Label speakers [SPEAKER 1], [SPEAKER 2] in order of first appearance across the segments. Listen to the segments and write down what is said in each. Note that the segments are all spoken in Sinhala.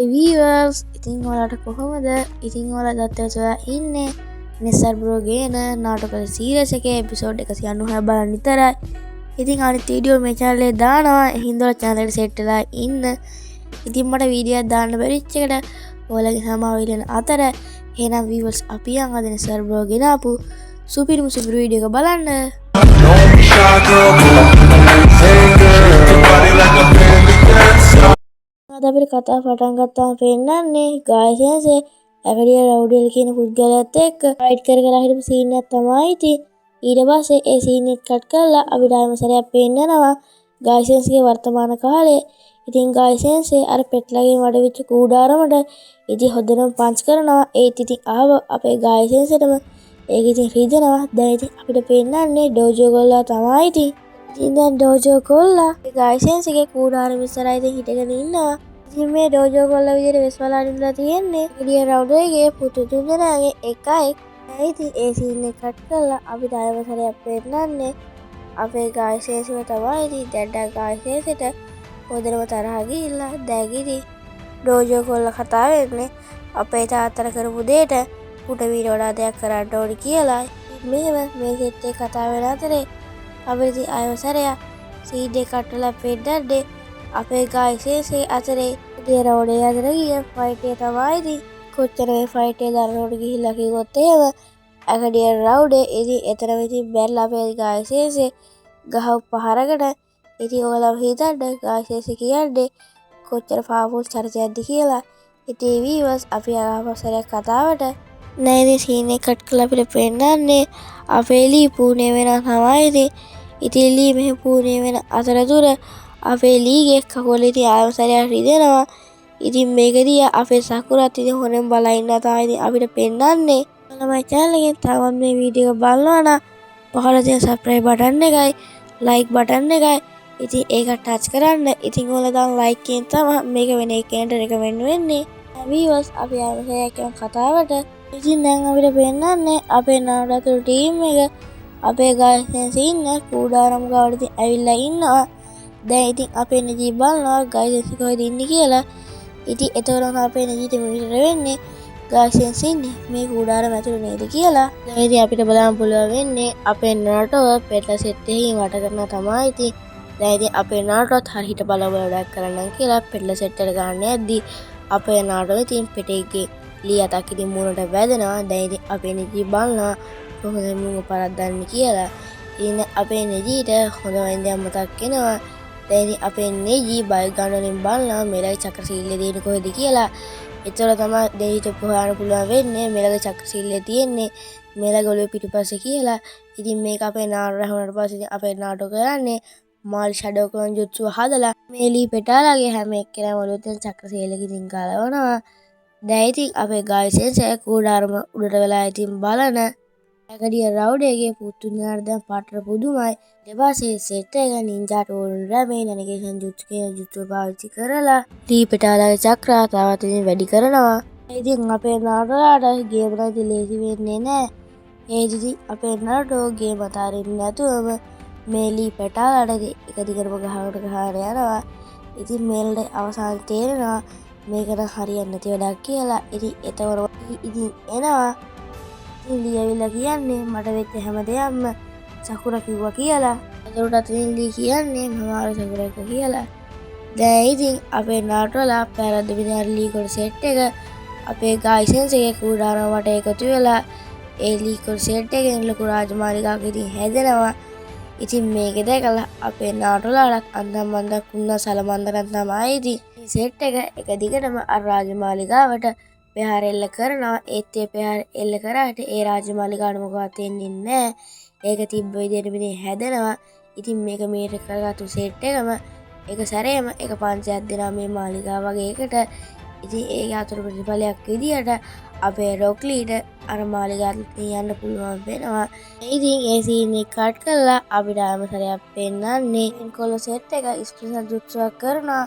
[SPEAKER 1] viewers, ඉතින් ඔයාලට කොහොමද? ඉතින් ඔයාලා දත්තට ඔයා ඉන්නේ නිසර් බ්‍රෝ ගේන නාටක සීරීස් එකේ එපිසෝඩ් 196 බලන්න විතරයි. ඉතින් අනිත් වීඩියෝ මේ channel එකේ දානවා. එහෙනම් ඔයාලා channel එකට set වෙලා ඉන්න. ඉතින් මට වීඩියෝ එකක් දාන්න බැරිච්ච එකට ඔයාලගේ සමාව ඉල්ලන අතර එහෙනම් viewers අපි යන් අද නිසර් බ්‍රෝ ගෙනාපු සුපිරිම වීඩියෝ එක බලන්න. අද අපිට කතාව පටන් ගත්තාම පෙන්නන්නේ ගායසෙන්සේ ඇකඩිය රවුඩල් කියන පුද්ගලයාත් එක්ක ෆයිට් කර කර හිටපු සීන් එකක් තමයි ඉතින්. ඊට පස්සේ ඒ සීන් එක කට් කරලා අපිට ආයෙම සැරයක් පෙන්නනවා ගායසෙන්ස්ගේ වර්තමාන කාලේ. ඉතින් ගායසෙන්සේ අර පෙට්ලගේ මඩවිච්ච කූඩාරමට ඉතින් හොදනම් පන්ච් කරනවා. ඒත් ඉතින් ආව අපේ ගායසෙන්සටම ඒක ඉතින් රිදෙනවා. දැන් ඉතින් අපිට පෙන්නන්නේ ඩෝජෝ ගොල්ලා තමයි ඉතින්. ඉතින් දැන් ඩෝජෝ ගොල්ලා ගායසෙන්ස්ගේ කූඩාරෙ ඉස්සරහා ඉතින් හිටගෙන ඉන්නවා. ඉතින් මේ ඩෝජෝ ගොල්ලා විදිහට වෙස් බලාගෙන ඉඳලා තියෙන්නේ ඇකඩිය රවුඩල්ගේ පුතු තුන්දෙනාගේ එකයි. ඉතින් ඒ සීන් එක කට් කරලා අපිට ආයෙම සැරයක් පෙන්නන්නේ අපේ ගායසෙන්ස්ව තමයි. ඉතින් දැන් ගායසෙන්සට හොදනම තරහ ගිහිල්ලා දැන් ඉතින් ඩෝජෝ ගොල්ලා කතා වෙන්නේ අපේ තාත්තට කරපු දෙයට පුට වීර වඩා දෙයක් කරන්න ඕනි කියලා. මෙහෙම මේ සෙට් එක කතා වෙන අතරේ අපිට ඉතින් ආයෙම සැරයක් සීන් එක කට්ටලා පෙන්නන්නේ අපේ ගායසෙන්සේ අතරේ ඇකඩිය රවුඩේ අතර ගිය ෆයිට් එක තමයි. ඉතින් කොච්චර මේ ෆයිට් එක දරනකොට ගිහිල්ලා කිව්වොත් එහෙම ඇකඩිය රවුඩේ ඉතින් එතරම් ඉතින් බැලලා අපේ ගායසෙන්සේ ගහපු පහරකට ඉතින් ඔයාලා හිතන්න ගායසෙන්සේ කියන්නේ කොච්චර පාවුල් චරිතයක්ද කියලා. ඉතින් viewers අපි ආවසරයක් කතාවට නෑ ඉතින් සීන් එක කට් කරලා අපිට පෙන්නන්නේ අපේ ලී පූනේ වෙන තමයි. ඉතින් ලී මෙහෙ පූනේ වෙන අතරතුර අපේ ලීගේ කකුල ඉතින් ආයමසරයක් රිදෙනවා. ඉතින් මේකදී අපේ සකුරත් ඉතින් හොරෙන් බලා ඉන්න තමයි ඉතින් අපිට පෙන්නන්නේ. ඔයාලා channel එකෙන් තවත් මේ වීඩියෝ එක බලනවා නම් පහළ තියෙන subscribe button එකයි like button එකයි ඉතින් ඒක ටච් කරන්න. ඉතින් ඔයාලා දාන like එකෙන් තමයි මේක වෙන එකකට recommend වෙන්නේ. viewers අපි ආවසරයක් යන කතාවට ඉතින් දැන් අපිට පෙන්නන්නේ අපේ නාටක ටීම් එක අපේ ගායසෙන්සේ ඉන්න කූඩාරම් ගාවට ඉතින් ඇවිල්ලා ඉන්නවා. දැන් ඉතින් අපේ නජී බලනවා ගායසෙන්සේ කොහෙද ඉන්නේ කියලා. ඉතින් එතකොට අපේ නජීට මෙවිතර වෙන්නේ ගායසෙන්සේ ඉන්නේ මේ කූඩාරම ඇතුළේ නේද කියලා. දැන් ඉතින් අපිට බලන්න පුළුවන් වෙන්නේ අපේ නාටක පෙට්ල සෙට් එකකින් වට කරනවා තමයි. ඉතින් දැන් ඉතින් අපේ නාටකත් හරියට බලව වැඩක් කරන්න කියලා පෙට්ල සෙට් එකට ගන්න යද්දි අපේ නාටක ඉතින් පෙටේගේ ලී අතක් ඉතින් මූණට වැදෙනවා. දැන් ඉතින් අපේ නජී බලනවා කොහොමද මුංග පරද්දන්නේ කියලා. ඉතින් අපේ නජීට හොඳ වෙන්දයක් මතක් වෙනවා. දැන් ඉතින් අපේ නජී බය ගන්නලින් බලනවා මෙලගේ චක්‍රශීලිය දෙන්නේ කොහෙද කියලා. ඒතර තමයි දෙහිට හොයන්න පුළුවන් වෙන්නේ මෙලගේ චක්‍රශීලිය තියෙන්නේ මෙලගේ ඔළුවේ පිටුපස්සේ කියලා. ඉතින් මේක අපේ නාටක රැහුණාට පස්සේ ඉතින් අපේ නාටක කරන්නේ මාල් ෂැඩෝ ක්ලෝන් ජුත්සුව හදලා මේ ලී පෙටාලාගේ හැම එක්කෙනාම ඔළුවේ තියෙන චක්‍රශීලියක ඉතින් ගලවනවා. දැන් ඉතින් අපේ ගායසෙන්සේ කූඩාරම උඩට වෙලා ඉතින් බලන ඇකඩිය රවුඩේගේ පුතුන්යාට දැන් පාටර පුදුමයි. ඊට පස්සේ සෙට් එක නින්ජාට ඕන රැමේ නැනිගේෂන් ජුත්සු කියන ජුත්සුව පාවිච්චි කරලා ලී පෙටාලාගේ චක්‍රා තවත් ඉතින් වැඩි කරනවා. ඉතින් අපේ නාටකලාට ගේම් එක ඉතින් ලේසි වෙන්නේ නැහැ. ඒ ඉතින් අපේ නාටකෝ ගේම් අතාරින්න නැතුවම මේ ලී පෙටාලාට එක දිගටම ගහකට ගහගෙන යනවා. ඉතින් මේල්ට අවසානයේ තේරෙනවා මේකට හරියන්නේ නැති වැඩක් කියලා. ඉතින් එතකොට ඉතින් එනවා ලී ඇවිල්ලා කියන්නේ මට වෙච්ච හැම දෙයක්ම සකුරා කිව්වා කියලා. එතකොටත් ලී කියන්නේ මම ආවේ සකුරා එක්ක කියලා. දැන් ඉතින් අපේ නාටකලා පැරද්ද විනාර ලී කොට සෙට් එක අපේ ගායසෙන්සේගේ කූඩාරම වට එකතු වෙලා ඒ ලී කොට සෙට් එකෙන් ලොකු රාජමාලිගාවක් ඉතින් හැදෙනවා. ඉතින් මේක දැකලා අපේ නාටකලාට අන්දම් මන්දක් වුණා සලමන්දරන් තමයි ඉතින් සෙට් එක දිගටම අර රාජමාලිගාවට පෙහාර එල්ල කරනවා. ඒත් ඒ පෙහාර එල්ල කරාට ඒ රාජමාලිගාවට මොකවත් වෙන්නේ නැහැ. ඒක තිබ්බ විදිහට මිනිහ හැදෙනවා. ඉතින් මේක මේට කරගත්තු සෙට් එකම එක සැරේම එක පන්සයක් දෙනවා මේ මාලිගාව වගේ එකට. ඉතින් ඒක අතුරු ප්‍රතිඵලයක් විදිහට අපේ රොක්ලීට අර මාලිගාවට යන්න පුළුවන් වෙනවා. ඉතින් ඒ සීන් එක කට් කරලා අපිට ආයම සැරයක් පෙන්නන්නේ කොල්ල සෙට් එක ස්පෙෂල් ජුත්සුවක් කරනවා.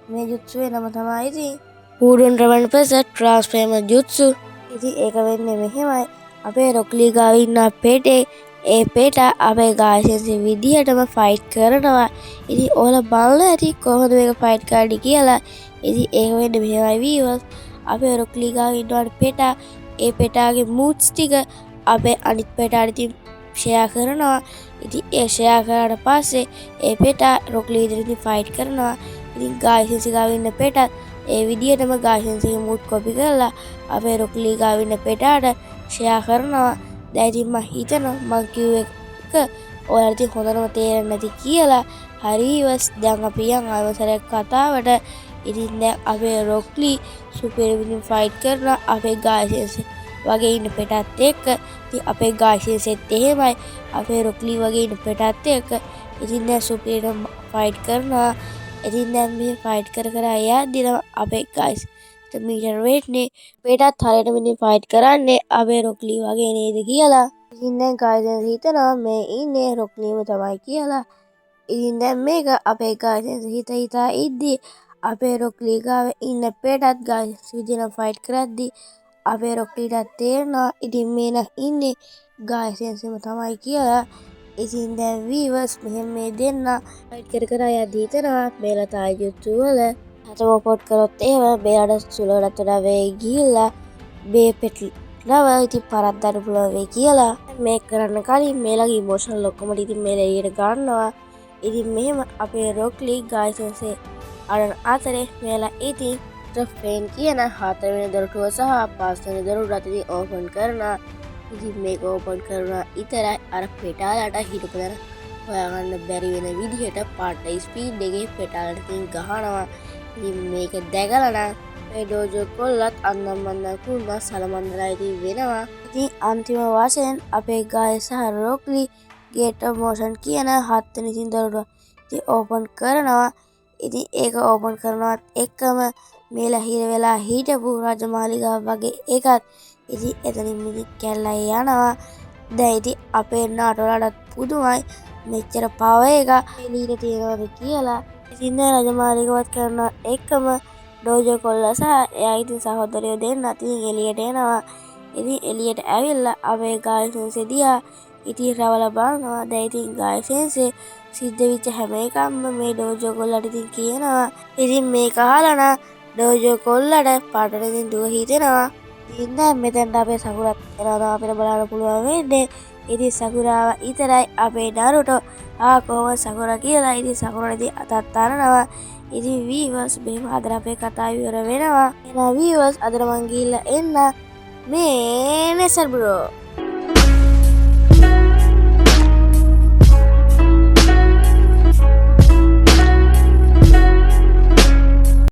[SPEAKER 1] මේ ජුත්සුවේ නම තමයි ඉතින් වුඩන් රෙවන්පස් ට්‍රාන්ස්ෆර්මර් ජුත්සු. ඉතින් ඒක වෙන්නේ මෙහෙමයි අපේ රොක්ලී ගාව ඉන්න පෙටේ ඒ පෙටා අපේ ගායසන්සේ විදිහටම ෆයිට් කරනවා. ඉතින් ඕලා බලලා ඇති කොහොමද මේක ෆයිට් කරන්නේ කියලා. ඉතින් ඒක වෙන්නේ මෙහෙමයි වීවර්ස්. අපේ රොක්ලි ගාව ඉන්නවට පෙටා ඒ පෙටාගේ මූව්ස් ටික අපේ අනිත් පෙටාට ඉතින් ෂෙයා කරනවා. ඉතින් ඒ ෂෙයා කරාට පස්සේ ඒ පෙටා රොක්ලි ඉදිරියට ෆයිට් කරනවා. ඉතින් ගායසන්සේ ගාව ඉන්න පෙටා ඒ විදිහටම ගායසන්සේගේ මූව් කොපි කරලා අපේ රොක්ලි ගාව ඉන්න පෙටාට ෂෙයා කරනවා. දැන් ඉතින් මම හිතනවා මං කිව්ව එක ඔයාලට ඉතින් හොඳටම තේරෙන්නේ නැති කියලා. හරි වස් දැන් අපි යන් ආවසරයක් කතාවට. ඉතින් දැන් අපේ රොක්ලි සුපර් විදිහින් ෆයිට් කරනවා අපේ ගායසන්සේ වගේ ඉන්න පෙටත් එක්ක. ඉතින් අපේ ගායසන්සෙත් එහෙමයි අපේ රොක්ලි වගේ ඉන්න පෙටත් එක්ක. ඉතින් දැන් සුපර් ෆයිට් කරනවා. ඉතින් දැන් මේ ෆයිට් කර යද්දි අපේ ගායිස් මීටර් වේට්නේ පෙටත් හරියට මිනිහ ෆයිට් කරන්නේ අපේ රොක්ලි වගේ නේද කියලා. ඉතින් දැන් ගායිස් හිතනවා මේ ඉන්නේ රොක්ලිම තමයි කියලා. ඉතින් දැන් මේක අපේ ගායිස් හිතා ඉද්දි අපේ රොක්ලි ගාව ඉන්න පෙටත් ගායිස් විදිහට ෆයිට් කරද්දි අපේ රොක්ලිට තේරෙනවා ඉතින් මේ නම් ඉන්නේ ගායිස්ම තමයි කියලා. ඉතින් දැන් වීවර්ස් මෙහෙම මේ දෙන්න ෆයිට් කර යද්දි හිතනවා මේලා තායිජුත්සු වල හතම පොට් කරොත් එහෙම මේලාට සුලකට වඩා වෙයි ගිහිල්ලා මේ පෙට්ලව ඉතින් පරද්දන්න පුළුවන් වෙයි කියලා. මේක කරන්න කලින් මේලාගේ ඉමෝෂනල් ඔක්කොම ඉතින් මේලා එළියට ගන්නවා. ඉතින් මෙහෙම අපේ රොක්ලි ගායිසන්සේ අරන් අතරේ මේලා ඉතින් ට්‍රෆේන් කියන 4 වෙනි දොරටුව සහ 5 වෙනි දොරටුව ඉතින් ඕපන් කරනවා. ඉතින් මේක ඕපන් කරනවා ඉතරයි අර පෙටාලට හිටපු දර හොයාගන්න බැරි වෙන විදිහට පාට ස්පීඩ් එකේ පෙටාලට ඉතින් ගහනවා. ඉතින් මේක දැකලා නම් මේ ඩෝජෝ කොල්ලත් අන්නම් මන්නම් කුණා සලමන්දලා ඉතින් වෙනවා. ඉතින් අන්තිම වශයෙන් අපේ ගායස සහ රොක්ලි ගේට් ඔෆ් මොෂන් කියන 7 වෙනි ඉතින් දොරටුව ඉතින් ඕපන් කරනවා. ඉතින් ඒක ඕපන් කරනවත් එක්කම මේලා හිර වෙලා හිටපු රජමාලිගාව වගේ එකත් ඉතින් එතනින් මිදි කැල්ලා යනවා. දැන් ඉතින් අපේ නාටවලට පුදුමයි මෙච්චර පව එක එළියට තියනවද කියලා. ඉතින් දැන් රජමාලිගාවත් කරන එක්කම ඩෝජෝ කොල්ලා සහ එයා ඉතින් සහෝදරයෝ දෙන්න ඉතින් එළියට එනවා. ඉතින් එළියට ඇවිල්ලා අපේ ගායිසන්සේ දිහා ඉතින් රවලා බලනවා. දැන් ඉතින් ගායිසන්සේ සිද්ධ වෙච්ච හැම එකක්ම මේ ඩෝජෝ කොල්ලට ඉතින් කියනවා. ඉතින් මේක අහලා නම් ඩෝජෝ කොල්ලට පාටට ඉතින් දුව හිතෙනවා. ඉතින් දැන් මෙතනට අපේ සකුරත් එනවා අපිට බලන්න පුළුවන් වෙන්නේ. ඉතින් සකුරාව ඉතරයි අපේ නරුටෝ කොහොමද සකුරා කියලා ඉතින් සකුරා ඉතින් අතත් තරනවා. ඉතින් වීවර්ස් මෙහෙම අද අපේ කතාව ඉවර වෙනවා. එහෙනම් වීවර්ස් අද මං ගිහිල්ලා එන්න මේ නෙසර් බ්‍රෝ